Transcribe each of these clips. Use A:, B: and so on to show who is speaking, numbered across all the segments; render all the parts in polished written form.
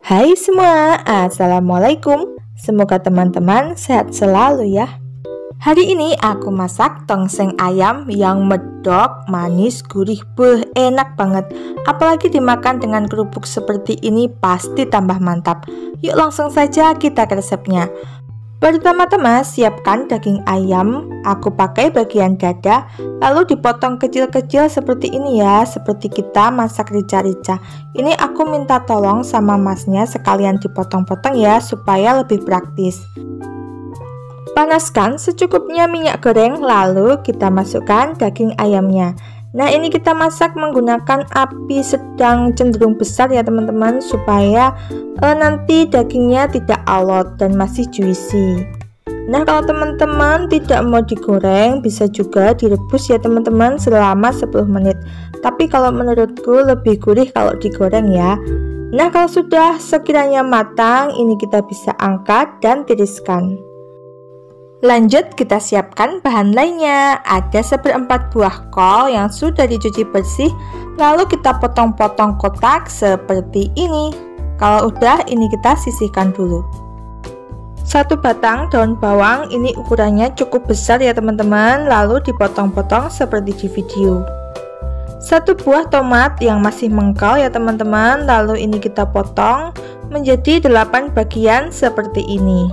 A: Hai semua, Assalamualaikum. Semoga teman-teman sehat selalu ya. Hari ini aku masak tongseng ayam yang medok, manis, gurih, enak banget. Apalagi dimakan dengan kerupuk seperti ini pasti tambah mantap. Yuk langsung saja kita ke resepnya. Pertama-tama siapkan daging ayam, aku pakai bagian dada, lalu dipotong kecil-kecil seperti ini ya, seperti kita masak rica-rica. Ini aku minta tolong sama masnya sekalian dipotong-potong ya, supaya lebih praktis. Panaskan secukupnya minyak goreng, lalu kita masukkan daging ayamnya. Nah, ini kita masak menggunakan api sedang cenderung besar ya teman-teman, supaya nanti dagingnya tidak alot dan masih juicy. Nah, kalau teman-teman tidak mau digoreng, bisa juga direbus ya teman-teman selama 10 menit. Tapi kalau menurutku lebih gurih kalau digoreng ya. Nah, kalau sudah sekiranya matang, ini kita bisa angkat dan tiriskan. Lanjut kita siapkan bahan lainnya. Ada 1/4 buah kol yang sudah dicuci bersih, lalu kita potong-potong kotak seperti ini. Kalau udah, ini kita sisihkan dulu. 1 batang daun bawang, ini ukurannya cukup besar ya teman-teman, lalu dipotong-potong seperti di video. 1 buah tomat yang masih mengkal ya teman-teman, lalu ini kita potong menjadi 8 bagian seperti ini.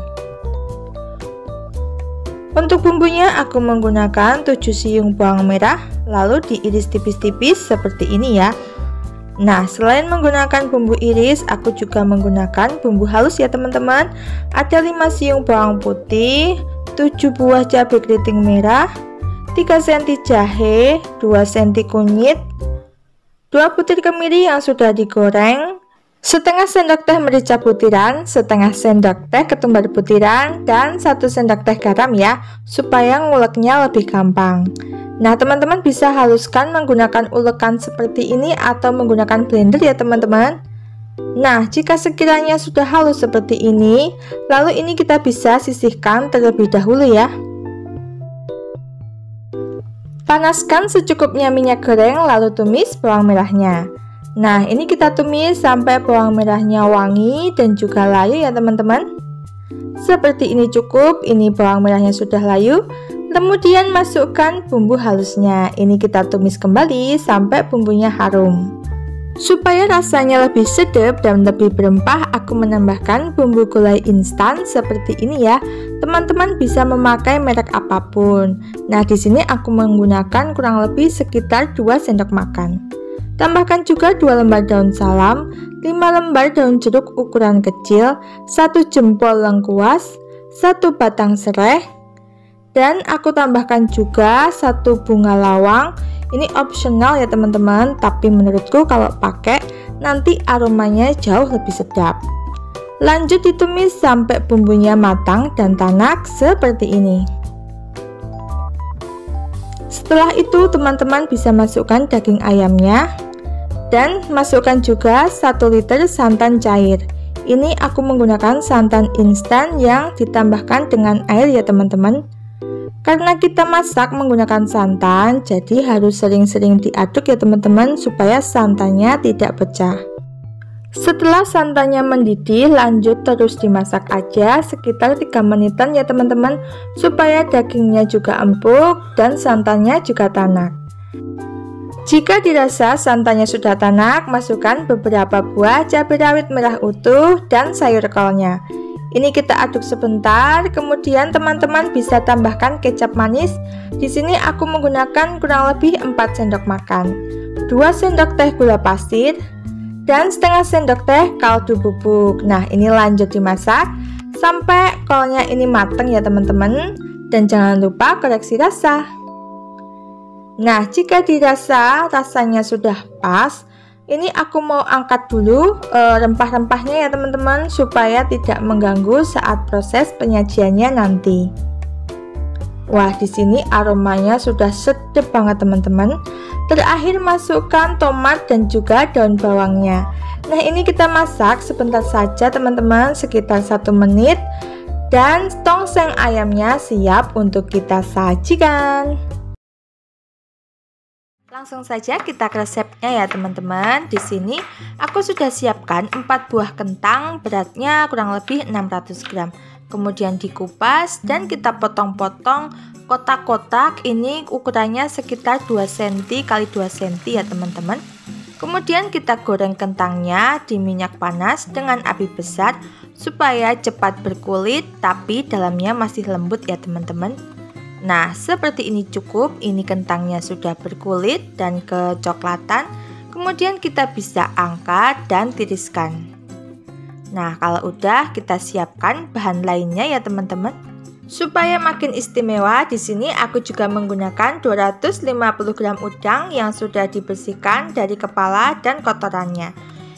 A: Untuk bumbunya aku menggunakan 7 siung bawang merah, lalu diiris tipis-tipis seperti ini ya. Nah, selain menggunakan bumbu iris, aku juga menggunakan bumbu halus ya teman-teman. Ada 5 siung bawang putih, 7 buah cabai keriting merah, 3 cm jahe, 2 cm kunyit, 2 butir kemiri yang sudah digoreng, setengah sendok teh merica butiran, setengah sendok teh ketumbar butiran, dan 1 sendok teh garam ya, supaya nguleknya lebih gampang. Nah, teman-teman bisa haluskan menggunakan ulekan seperti ini atau menggunakan blender ya teman-teman. Nah, jika sekiranya sudah halus seperti ini, lalu ini kita bisa sisihkan terlebih dahulu ya. Panaskan secukupnya minyak goreng, lalu tumis bawang merahnya. Nah, ini kita tumis sampai bawang merahnya wangi dan juga layu ya teman-teman. Seperti ini cukup, ini bawang merahnya sudah layu. Kemudian masukkan bumbu halusnya. Ini kita tumis kembali sampai bumbunya harum. Supaya rasanya lebih sedap dan lebih berempah, aku menambahkan bumbu gulai instan seperti ini ya. Teman-teman bisa memakai merek apapun. Nah, di sini aku menggunakan kurang lebih sekitar 2 sendok makan. Tambahkan juga 2 lembar daun salam, 5 lembar daun jeruk ukuran kecil, 1 jempol lengkuas, 1 batang serai, dan aku tambahkan juga 1 bunga lawang. Ini opsional ya teman-teman, tapi menurutku kalau pakai nanti aromanya jauh lebih sedap. Lanjut ditumis sampai bumbunya matang dan tanak seperti ini. Setelah itu teman-teman bisa masukkan daging ayamnya dan masukkan juga 1 liter santan cair. Ini aku menggunakan santan instan yang ditambahkan dengan air ya teman-teman. Karena kita masak menggunakan santan, jadi harus sering-sering diaduk ya teman-teman supaya santannya tidak pecah. Setelah santannya mendidih, lanjut terus dimasak aja sekitar 3 menitan ya teman-teman, supaya dagingnya juga empuk dan santannya juga tanak. Jika dirasa santannya sudah tanak, masukkan beberapa buah cabai rawit merah utuh dan sayur kolnya. Ini kita aduk sebentar, kemudian teman-teman bisa tambahkan kecap manis. Di sini aku menggunakan kurang lebih 4 sendok makan, 2 sendok teh gula pasir, dan setengah sendok teh kaldu bubuk. Nah, ini lanjut dimasak sampai kolnya ini matang ya teman-teman, dan jangan lupa koreksi rasa. Nah, jika dirasa rasanya sudah pas, ini aku mau angkat dulu rempah-rempahnya ya teman-teman, supaya tidak mengganggu saat proses penyajiannya nanti. Wah, di sini aromanya sudah sedap banget teman-teman. Terakhir masukkan tomat dan juga daun bawangnya. Nah, ini kita masak sebentar saja teman-teman, sekitar 1 menit, dan tongseng ayamnya siap untuk kita sajikan. Langsung saja kita ke resepnya ya teman-teman. Di sini aku sudah siapkan 4 buah kentang, beratnya kurang lebih 600 gram. Kemudian dikupas dan kita potong-potong kotak-kotak. Ini ukurannya sekitar 2 cm kali 2 cm ya teman-teman. Kemudian kita goreng kentangnya di minyak panas dengan api besar supaya cepat berkulit tapi dalamnya masih lembut ya teman-teman. Nah, seperti ini cukup. Ini kentangnya sudah berkulit dan kecoklatan. Kemudian kita bisa angkat dan tiriskan. Nah, kalau udah kita siapkan bahan lainnya ya teman-teman. Supaya makin istimewa, di sini aku juga menggunakan 250 gram udang yang sudah dibersihkan dari kepala dan kotorannya.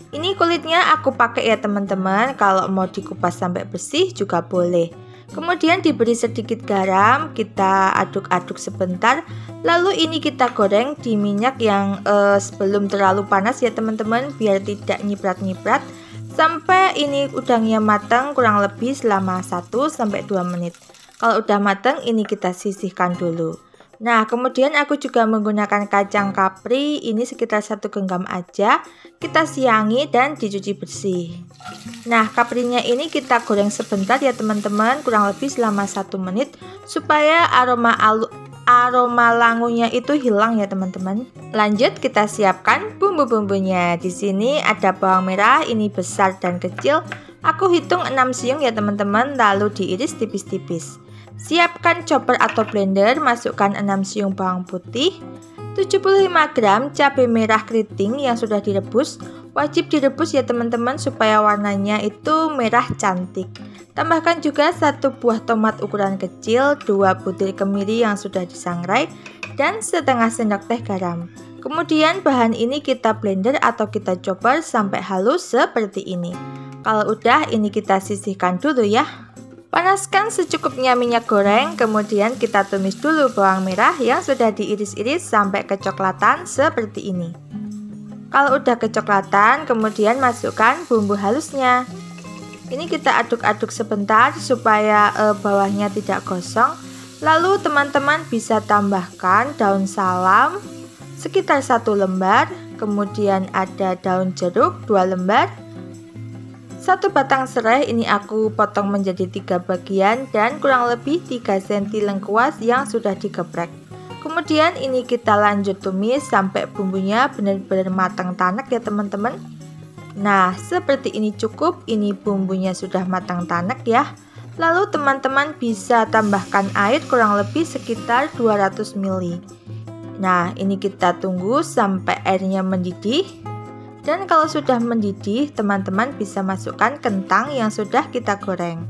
A: Ini kulitnya aku pakai ya teman-teman. Kalau mau dikupas sampai bersih juga boleh. Kemudian diberi sedikit garam, kita aduk-aduk sebentar. Lalu ini kita goreng di minyak yang sebelum terlalu panas ya teman-teman, biar tidak nyiprat-nyiprat. Sampai ini udangnya matang kurang lebih selama 1-2 menit. Kalau udah matang, ini kita sisihkan dulu. Nah, kemudian aku juga menggunakan kacang kapri, ini sekitar 1 genggam aja. Kita siangi dan dicuci bersih. Nah, kaprinya ini kita goreng sebentar ya teman-teman, kurang lebih selama 1 menit supaya aroma langunya itu hilang ya teman-teman. Lanjut kita siapkan bumbu-bumbunya. Di sini ada bawang merah, ini besar dan kecil. Aku hitung 6 siung ya teman-teman, lalu diiris tipis-tipis. Siapkan chopper atau blender, masukkan 6 siung bawang putih, 75 gram cabai merah keriting yang sudah direbus. Wajib direbus ya teman-teman supaya warnanya itu merah cantik. Tambahkan juga 1 buah tomat ukuran kecil, 2 butir kemiri yang sudah disangrai, dan setengah sendok teh garam. Kemudian bahan ini kita blender atau kita chopper sampai halus seperti ini. Kalau udah, ini kita sisihkan dulu ya. Panaskan secukupnya minyak goreng, kemudian kita tumis dulu bawang merah yang sudah diiris-iris sampai kecoklatan seperti ini. Kalau udah kecoklatan, kemudian masukkan bumbu halusnya. Ini kita aduk-aduk sebentar supaya bawahnya tidak gosong. Lalu teman-teman bisa tambahkan daun salam sekitar 1 lembar, kemudian ada daun jeruk 2 lembar. 1 batang serai ini aku potong menjadi 3 bagian dan kurang lebih 3 cm lengkuas yang sudah digeprek. Kemudian ini kita lanjut tumis sampai bumbunya benar-benar matang tanak ya teman-teman. Nah, seperti ini cukup. Ini bumbunya sudah matang tanak ya. Lalu teman-teman bisa tambahkan air kurang lebih sekitar 200 ml. Nah, ini kita tunggu sampai airnya mendidih. Dan kalau sudah mendidih, teman-teman bisa masukkan kentang yang sudah kita goreng.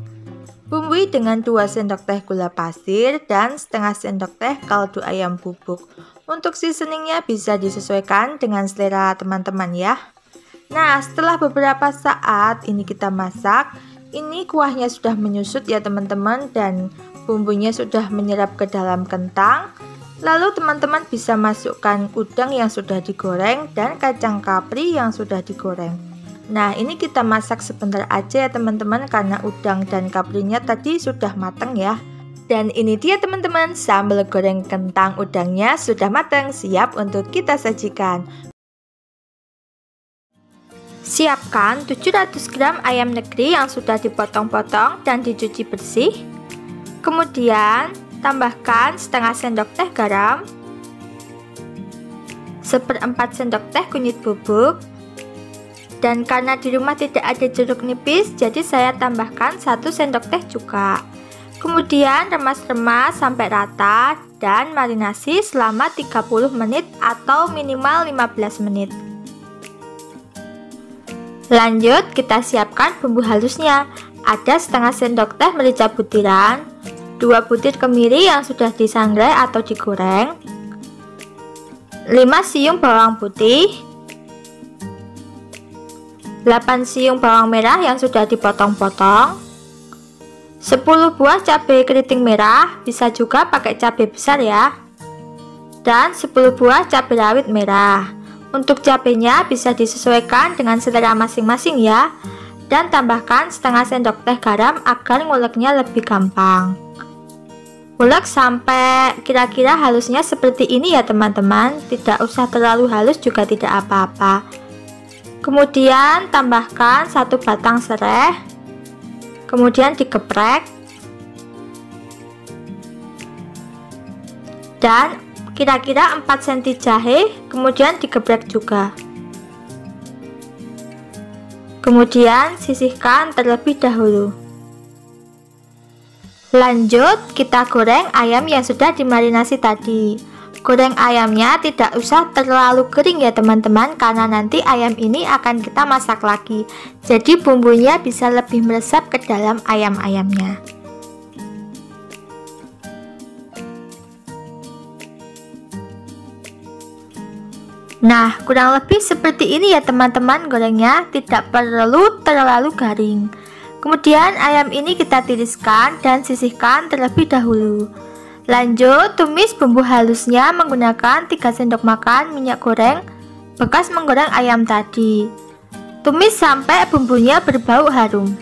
A: Bumbui dengan 2 sendok teh gula pasir dan setengah sendok teh kaldu ayam bubuk. Untuk seasoningnya bisa disesuaikan dengan selera teman-teman ya. Nah, setelah beberapa saat ini kita masak, ini kuahnya sudah menyusut ya teman-teman dan bumbunya sudah menyerap ke dalam kentang. Lalu teman-teman bisa masukkan udang yang sudah digoreng dan kacang kapri yang sudah digoreng. Nah, ini kita masak sebentar aja ya teman-teman karena udang dan kaprinya tadi sudah matang ya. Dan ini dia teman-teman, sambal goreng kentang udangnya sudah matang, siap untuk kita sajikan. Siapkan 700 gram ayam negeri yang sudah dipotong-potong dan dicuci bersih. Kemudian tambahkan setengah sendok teh garam, 1/4 sendok teh kunyit bubuk, dan karena di rumah tidak ada jeruk nipis, jadi saya tambahkan 1 sendok teh cuka. Kemudian remas-remas sampai rata dan marinasi selama 30 menit atau minimal 15 menit. Lanjut kita siapkan bumbu halusnya. Ada setengah sendok teh merica butiran, 2 butir kemiri yang sudah disangrai atau digoreng, 5 siung bawang putih, 8 siung bawang merah yang sudah dipotong-potong, 10 buah cabai keriting merah, bisa juga pakai cabai besar ya, dan 10 buah cabai rawit merah. Untuk cabenya bisa disesuaikan dengan selera masing-masing ya, dan tambahkan setengah sendok teh garam agar nguleknya lebih gampang. Ulek sampai kira-kira halusnya seperti ini ya teman-teman, tidak usah terlalu halus juga tidak apa-apa. Kemudian tambahkan 1 batang serai, kemudian digeprek, dan kira-kira 4 cm jahe, kemudian digeprek juga. Kemudian sisihkan terlebih dahulu. Lanjut, kita goreng ayam yang sudah dimarinasi tadi. Goreng ayamnya tidak usah terlalu kering ya teman-teman, karena nanti ayam ini akan kita masak lagi. Jadi bumbunya bisa lebih meresap ke dalam ayam-ayamnya. Nah, kurang lebih seperti ini ya teman-teman gorengnya, tidak perlu terlalu garing. Kemudian ayam ini kita tiriskan dan sisihkan terlebih dahulu. Lanjut, tumis bumbu halusnya menggunakan 3 sendok makan minyak goreng bekas menggoreng ayam tadi. Tumis sampai bumbunya berbau harum.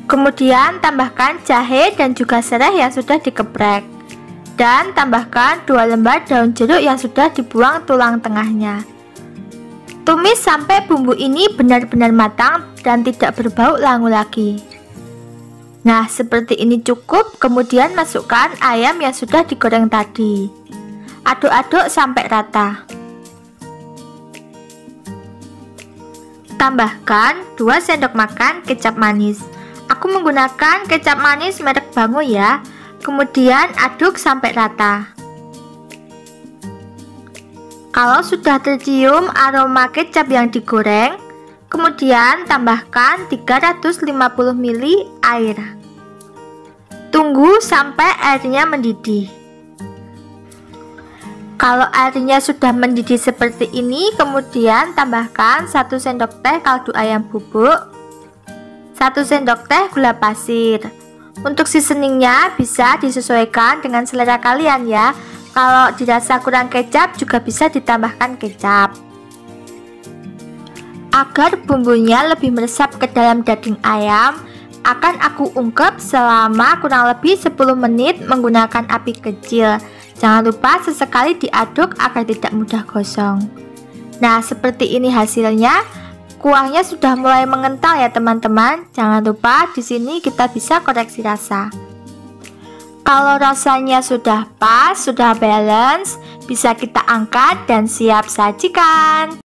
A: Kemudian tambahkan jahe dan juga serai yang sudah digeprek. Dan tambahkan 2 lembar daun jeruk yang sudah dibuang tulang tengahnya. Tumis sampai bumbu ini benar-benar matang dan tidak berbau langu lagi. Nah, seperti ini cukup. Kemudian masukkan ayam yang sudah digoreng tadi. Aduk-aduk sampai rata. Tambahkan 2 sendok makan kecap manis. Aku menggunakan kecap manis merek Bango ya. Kemudian aduk sampai rata. Kalau sudah tercium aroma kecap yang digoreng, kemudian tambahkan 350 ml air. Tunggu sampai airnya mendidih. Kalau airnya sudah mendidih seperti ini, kemudian tambahkan 1 sendok teh kaldu ayam bubuk, 1 sendok teh gula pasir. Untuk seasoningnya bisa disesuaikan dengan selera kalian ya. Kalau dirasa kurang kecap juga bisa ditambahkan kecap. Agar bumbunya lebih meresap ke dalam daging ayam, akan aku ungkep selama kurang lebih 10 menit menggunakan api kecil. Jangan lupa sesekali diaduk agar tidak mudah gosong. Nah, seperti ini hasilnya. Kuahnya sudah mulai mengental ya teman-teman. Jangan lupa di sini kita bisa koreksi rasa. Kalau rasanya sudah pas, sudah balance, bisa kita angkat dan siap sajikan.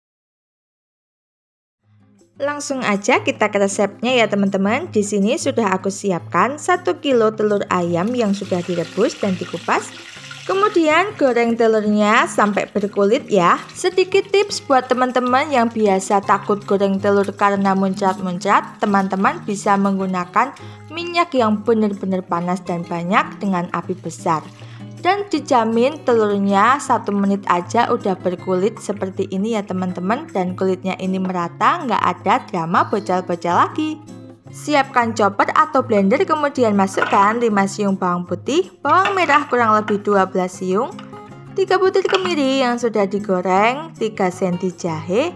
A: Langsung aja kita ke resepnya ya teman-teman. Di sini sudah aku siapkan 1 kilo telur ayam yang sudah direbus dan dikupas. Kemudian goreng telurnya sampai berkulit ya. Sedikit tips buat teman-teman yang biasa takut goreng telur karena muncrat-muncrat, teman-teman bisa menggunakan minyak yang benar-benar panas dan banyak dengan api besar. Dan dijamin telurnya 1 menit aja udah berkulit seperti ini ya teman-teman. Dan kulitnya ini merata, nggak ada drama bocel-bocel lagi. Siapkan chopper atau blender, kemudian masukkan 5 siung bawang putih, bawang merah kurang lebih 12 siung, 3 butir kemiri yang sudah digoreng, 3 cm jahe,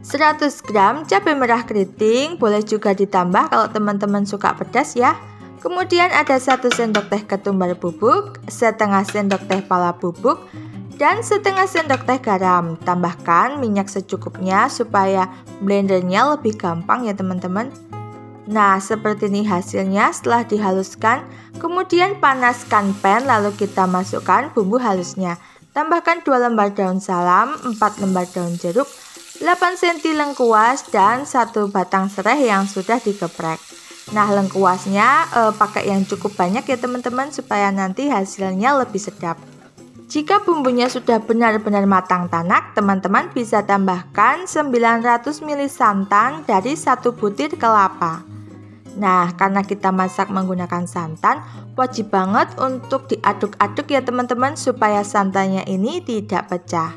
A: 100 gram cabai merah keriting, boleh juga ditambah kalau teman-teman suka pedas ya. Kemudian ada 1 sendok teh ketumbar bubuk, setengah sendok teh pala bubuk, dan setengah sendok teh garam. Tambahkan minyak secukupnya supaya blendernya lebih gampang ya teman-teman. Nah, seperti ini hasilnya setelah dihaluskan. Kemudian panaskan pan, lalu kita masukkan bumbu halusnya. Tambahkan 2 lembar daun salam, 4 lembar daun jeruk, 8 cm lengkuas, dan 1 batang serai yang sudah digeprek. Nah, lengkuasnya pakai yang cukup banyak ya teman-teman, supaya nanti hasilnya lebih sedap. Jika bumbunya sudah benar-benar matang tanak, teman-teman bisa tambahkan 900 ml santan dari 1 butir kelapa. Nah, karena kita masak menggunakan santan, wajib banget untuk diaduk-aduk ya teman-teman, supaya santannya ini tidak pecah.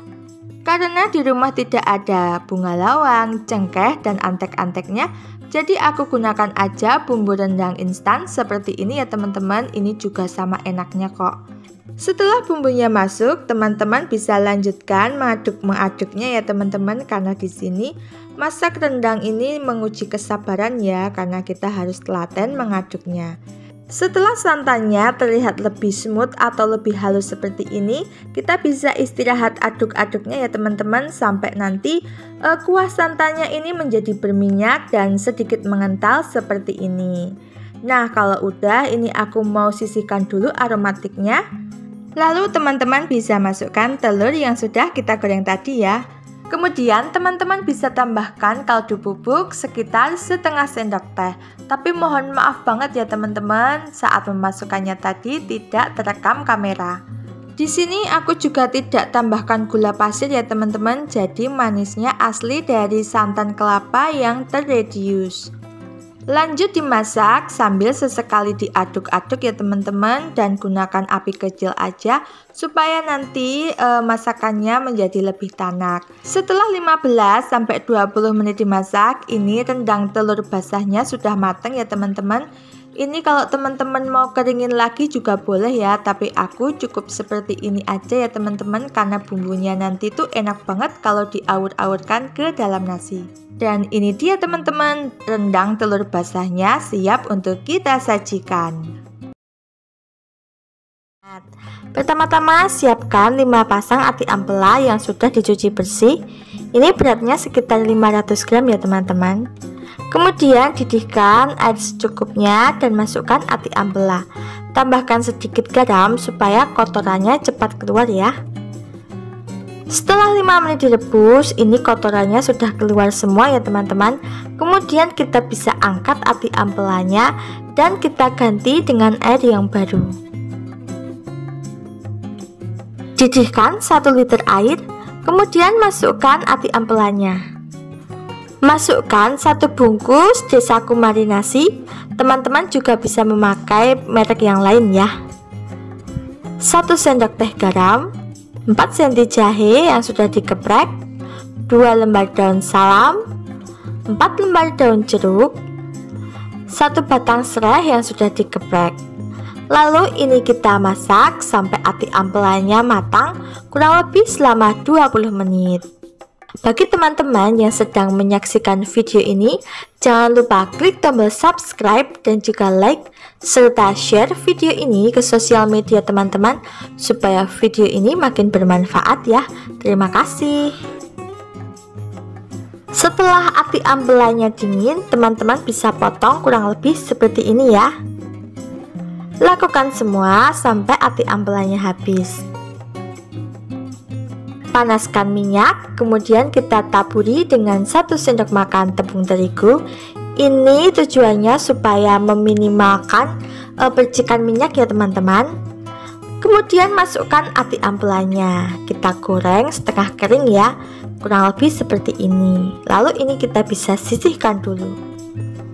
A: Karena di rumah tidak ada bunga lawang, cengkeh, dan antek-anteknya, jadi aku gunakan aja bumbu rendang instan seperti ini ya teman-teman. Ini juga sama enaknya kok. Setelah bumbunya masuk, teman-teman bisa lanjutkan mengaduk-mengaduknya ya teman-teman, karena di sini masak rendang ini menguji kesabaran ya, karena kita harus telaten mengaduknya. Setelah santannya terlihat lebih smooth atau lebih halus seperti ini, kita bisa istirahat aduk-aduknya ya teman-teman, sampai nanti kuah santannya ini menjadi berminyak dan sedikit mengental seperti ini. Nah, kalau udah, ini aku mau sisihkan dulu aromatiknya. Lalu teman-teman bisa masukkan telur yang sudah kita goreng tadi ya. Kemudian teman-teman bisa tambahkan kaldu bubuk sekitar setengah sendok teh. Tapi mohon maaf banget ya teman-teman, saat memasukkannya tadi tidak terekam kamera. Di sini aku juga tidak tambahkan gula pasir ya teman-teman, jadi manisnya asli dari santan kelapa yang terreduce. Lanjut dimasak sambil sesekali diaduk-aduk ya teman-teman, dan gunakan api kecil aja supaya nanti masakannya menjadi lebih tanak. Setelah 15-20 menit dimasak, ini rendang telur basahnya sudah matang ya teman-teman. Ini kalau teman-teman mau keringin lagi juga boleh ya, tapi aku cukup seperti ini aja ya teman-teman, karena bumbunya nanti tuh enak banget kalau diawur-awurkan ke dalam nasi. Dan ini dia teman-teman, rendang telur basahnya siap untuk kita sajikan. Pertama-tama siapkan 5 pasang ati ampela yang sudah dicuci bersih. Ini beratnya sekitar 500 gram ya teman-teman. Kemudian didihkan air secukupnya dan masukkan ati ampela. Tambahkan sedikit garam supaya kotorannya cepat keluar ya. Setelah 5 menit direbus, ini kotorannya sudah keluar semua ya teman-teman. Kemudian kita bisa angkat ati ampelanya dan kita ganti dengan air yang baru. Didihkan 1 liter air, kemudian masukkan ati ampelanya. Masukkan 1 bungkus Desaku marinasi. Teman-teman juga bisa memakai merek yang lain ya. 1 sendok teh garam, 4 cm jahe yang sudah dikeprek, 2 lembar daun salam, 4 lembar daun jeruk, 1 batang serai yang sudah dikeprek. Lalu ini kita masak sampai ati ampelanya matang kurang lebih selama 20 menit. Bagi teman-teman yang sedang menyaksikan video ini, jangan lupa klik tombol subscribe dan juga like, serta share video ini ke sosial media teman-teman, supaya video ini makin bermanfaat ya. Terima kasih. Setelah ati ampelanya dingin, teman-teman bisa potong kurang lebih seperti ini ya. Lakukan semua sampai ati ampelanya habis. Panaskan minyak, kemudian kita taburi dengan 1 sendok makan tepung terigu. Ini tujuannya supaya meminimalkan percikan minyak ya teman-teman. Kemudian masukkan ati ampelanya. Kita goreng setengah kering ya, kurang lebih seperti ini. Lalu ini kita bisa sisihkan dulu.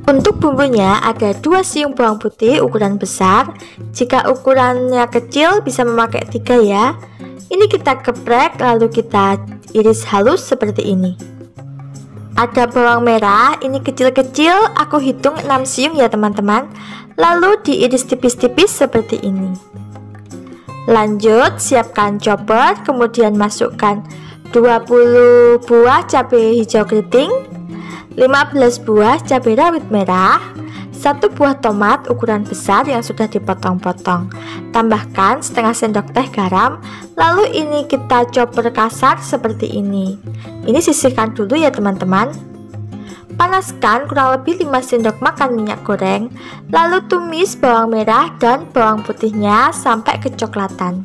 A: Untuk bumbunya ada 2 siung bawang putih ukuran besar. Jika ukurannya kecil bisa memakai 3 ya. Ini kita geprek lalu kita iris halus seperti ini. Ada bawang merah, ini kecil-kecil, aku hitung 6 siung ya teman-teman. Lalu diiris tipis-tipis seperti ini. Lanjut siapkan chopper, kemudian masukkan 20 buah cabai hijau keriting, 15 buah cabai rawit merah, 1 buah tomat ukuran besar yang sudah dipotong-potong. Tambahkan setengah sendok teh garam. Lalu ini kita chopper kasar seperti ini. Ini sisihkan dulu ya teman-teman. Panaskan kurang lebih 5 sendok makan minyak goreng. Lalu tumis bawang merah dan bawang putihnya sampai kecoklatan.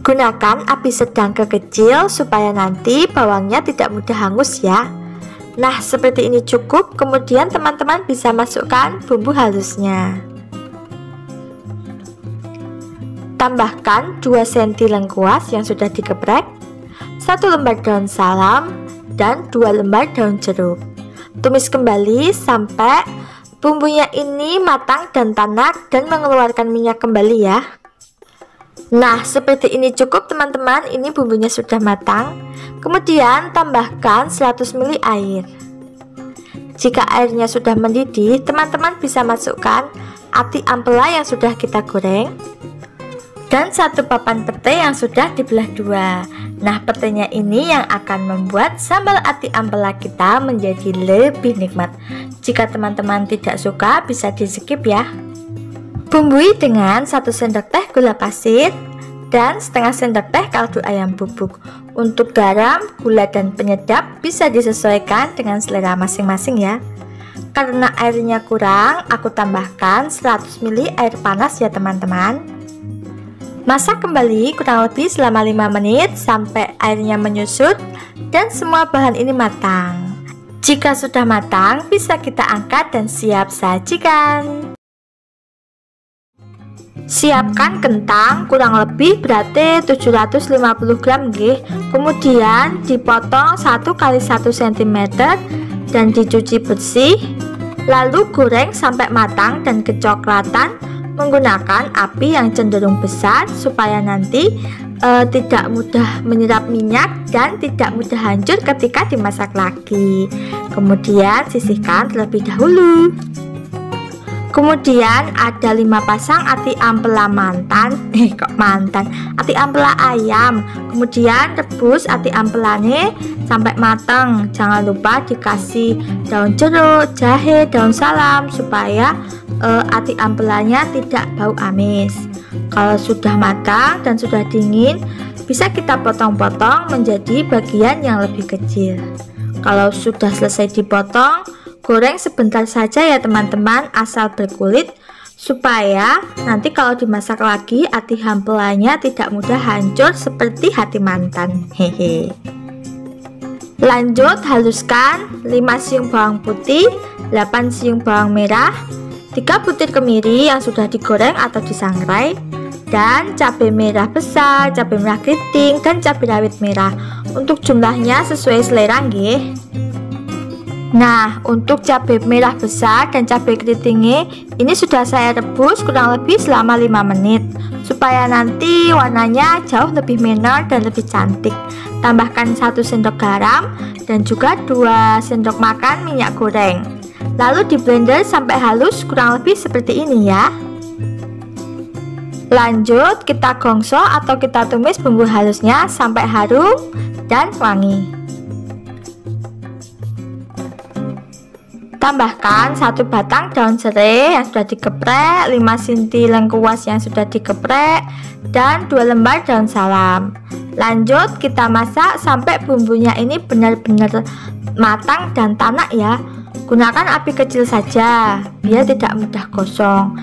A: Gunakan api sedang ke kecil supaya nanti bawangnya tidak mudah hangus ya. Nah, seperti ini cukup. Kemudian teman-teman bisa masukkan bumbu halusnya. Tambahkan 2 cm lengkuas yang sudah digeprek, 1 lembar daun salam, dan 2 lembar daun jeruk. Tumis kembali sampai bumbunya ini matang dan tanak dan mengeluarkan minyak kembali ya. Nah, seperti ini cukup teman-teman. Ini bumbunya sudah matang. Kemudian tambahkan 100 ml air. Jika airnya sudah mendidih, teman-teman bisa masukkan ati ampela yang sudah kita goreng. dan 1 papan pete yang sudah dibelah 2. Nah, petenya ini yang akan membuat sambal ati ampela kita menjadi lebih nikmat. Jika teman-teman tidak suka bisa di skip ya. Bumbui dengan 1 sendok teh gula pasir dan setengah sendok teh kaldu ayam bubuk. Untuk garam, gula, dan penyedap bisa disesuaikan dengan selera masing-masing ya. Karena airnya kurang, aku tambahkan 100 ml air panas ya teman-teman. Masak kembali kurang lebih selama 5 menit sampai airnya menyusut dan semua bahan ini matang. Jika sudah matang, bisa kita angkat dan siap sajikan. Siapkan kentang kurang lebih berarti 750 gram nggih. Kemudian dipotong 1 x 1 cm dan dicuci bersih. Lalu goreng sampai matang dan kecoklatan menggunakan api yang cenderung besar supaya nanti tidak mudah menyerap minyak dan tidak mudah hancur ketika dimasak lagi. Kemudian sisihkan terlebih dahulu. Kemudian ada 5 pasang ati ampela ati ampela ayam. Kemudian rebus ati ampelane sampai matang. Jangan lupa dikasih daun jeruk, jahe, daun salam supaya ati ampelanya tidak bau amis. Kalau sudah matang dan sudah dingin, bisa kita potong-potong menjadi bagian yang lebih kecil. Kalau sudah selesai dipotong, goreng sebentar saja ya teman-teman, asal berkulit supaya nanti kalau dimasak lagi ati ampelanya tidak mudah hancur seperti hati mantan. Hehe. Lanjut haluskan 5 siung bawang putih, 8 siung bawang merah, 3 butir kemiri yang sudah digoreng atau disangrai, dan cabai merah besar, cabai merah keriting, dan cabai rawit merah. Untuk jumlahnya sesuai selera nggih. Nah, untuk cabai merah besar dan cabai keritingnya ini sudah saya rebus kurang lebih selama 5 menit supaya nanti warnanya jauh lebih menor dan lebih cantik. Tambahkan 1 sendok garam dan juga 2 sendok makan minyak goreng. Lalu di blender sampai halus kurang lebih seperti ini ya. Lanjut kita gongso atau kita tumis bumbu halusnya sampai harum dan wangi. Tambahkan 1 batang daun serai yang sudah digeprek, 5 cm lengkuas yang sudah digeprek, dan 2 lembar daun salam. Lanjut kita masak sampai bumbunya ini benar-benar matang dan tanak ya. Gunakan api kecil saja biar tidak mudah gosong.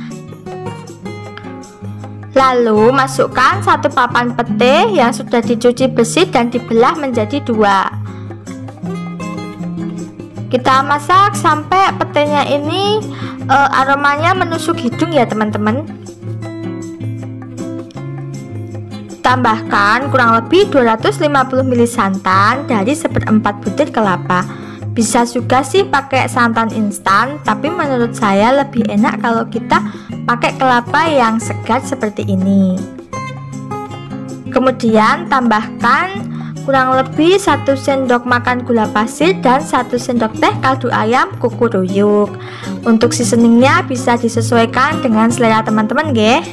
A: Lalu masukkan 1 papan pete yang sudah dicuci bersih dan dibelah menjadi 2. Kita masak sampai petenya ini aromanya menusuk hidung ya teman-teman. Tambahkan kurang lebih 250 ml santan dari 1/4 butir kelapa. Bisa juga sih pakai santan instan, tapi menurut saya lebih enak kalau kita pakai kelapa yang segar seperti ini. Kemudian tambahkan kurang lebih 1 sendok makan gula pasir dan 1 sendok teh kaldu ayam kukuruyuk. Untuk seasoningnya bisa disesuaikan dengan selera teman-teman nggih.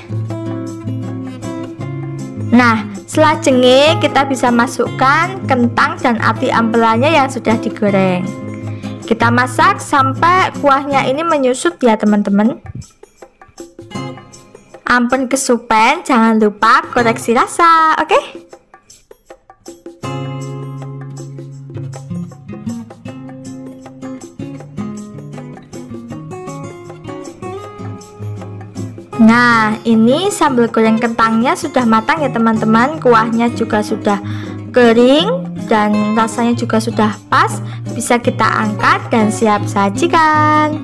A: Nah, selanjutnya kita bisa masukkan kentang dan ati ampelanya yang sudah digoreng. Kita masak sampai kuahnya ini menyusut ya teman-teman. Ampun kesupen, jangan lupa koreksi rasa, oke? Nah, ini sambal goreng kentangnya sudah matang ya teman-teman. Kuahnya juga sudah kering dan rasanya juga sudah pas. Bisa kita angkat dan siap sajikan.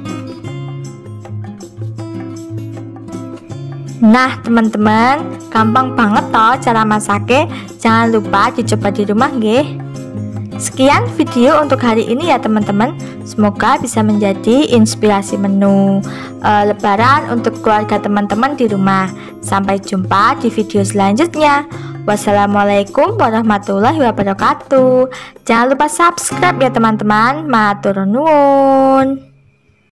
A: Nah teman-teman, gampang banget toh cara masaknya. Jangan lupa dicoba di rumah nggih. Sekian video untuk hari ini ya teman-teman. Semoga bisa menjadi inspirasi menu lebaran untuk keluarga teman-teman di rumah. Sampai jumpa di video selanjutnya. Wassalamualaikum warahmatullahi wabarakatuh. Jangan lupa subscribe ya teman-teman. Matur nuwun.